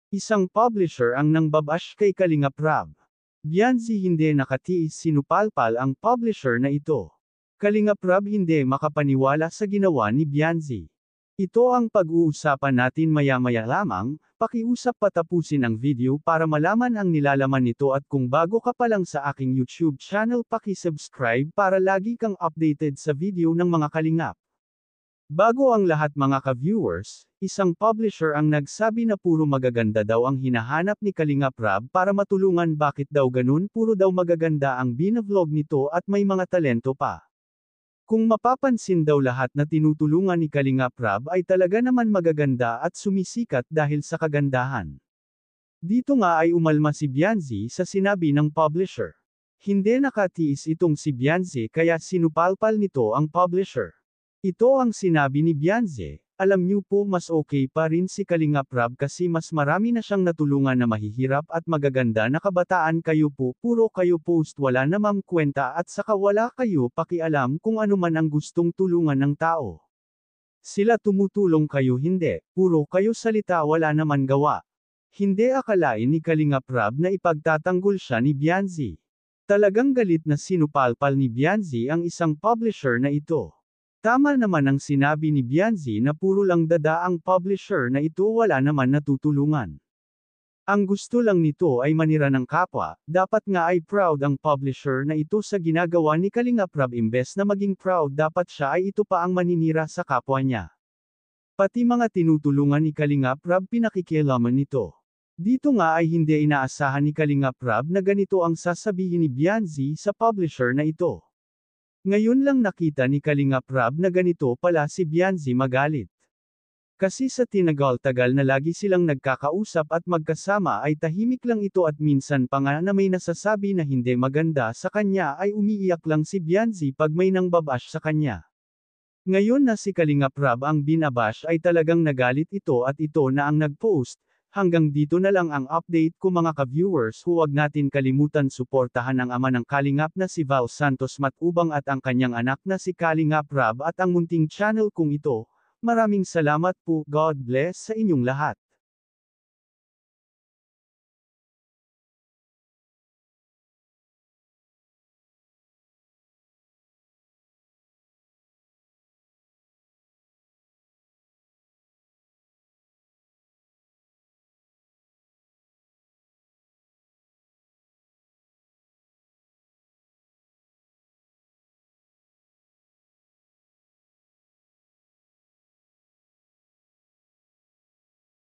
Isang publisher ang nangbabash kay Kalingap Rab. Bianzi hindi nakatiis sinupalpal ang publisher na ito. Kalingap Rab hindi makapaniwala sa ginawa ni Bianzi. Ito ang pag-uusapan natin maya-maya lamang, pakiusap patapusin ang video para malaman ang nilalaman nito at kung bago ka pa lang sa aking YouTube channel paki-subscribe para lagi kang updated sa video ng mga kalingap. Bago ang lahat mga ka-viewers, isang publisher ang nagsabi na puro magaganda daw ang hinahanap ni Kalingap Rab para matulungan bakit daw ganun puro daw magaganda ang binavlog nito at may mga talento pa. Kung mapapansin daw lahat na tinutulungan ni Kalingap Rab ay talaga naman magaganda at sumisikat dahil sa kagandahan. Dito nga ay umalma si Bianzi sa sinabi ng publisher. Hindi nakatiis itong si Bianzi kaya sinupalpal nito ang publisher. Ito ang sinabi ni Bianzi, alam niyo po mas okay pa rin si Kalingap Rab kasi mas marami na siyang natulungan na mahihirap at magaganda na kabataan kayo po puro kayo post wala namang kwenta at saka wala kayo pakialam kung ano man ang gustong tulungan ng tao. Sila tumutulong kayo hindi, puro kayo salita wala naman gawa. Hindi akalain ni Kalingap Rab na ipagtatanggol siya ni Bianzi. Talagang galit na sinupalpal ni Bianzi ang isang publisher na ito. Tama naman ang sinabi ni Bianzi na puro lang dada ang publisher na ito wala naman natutulungan. Ang gusto lang nito ay manira ng kapwa, dapat nga ay proud ang publisher na ito sa ginagawa ni Kalingap Rab imbes na maging proud dapat siya ay ito pa ang maninira sa kapwa niya. Pati mga tinutulungan ni Kalingap Rab pinakikialaman nito. Dito nga ay hindi inaasahan ni Kalingap Rab na ganito ang sasabihin ni Bianzi sa publisher na ito. Ngayon lang nakita ni Kalingap Rab na ganito pala si Bianzi magalit. Kasi sa tinagal-tagal na lagi silang nagkakausap at magkasama ay tahimik lang ito at minsan pa nga na may nasasabi na hindi maganda sa kanya ay umiiyak lang si Bianzi pag may nangbabash sa kanya. Ngayon na si Kalingap Rab ang binabash ay talagang nagalit ito at ito na ang nagpost. Hanggang dito na lang ang update ko mga ka-viewers, huwag natin kalimutan suportahan ang ama ng Kalingap na si Val Santos Matubang at ang kanyang anak na si Kalingap Rab at ang munting channel kong ito. Maraming salamat po, God bless sa inyong lahat.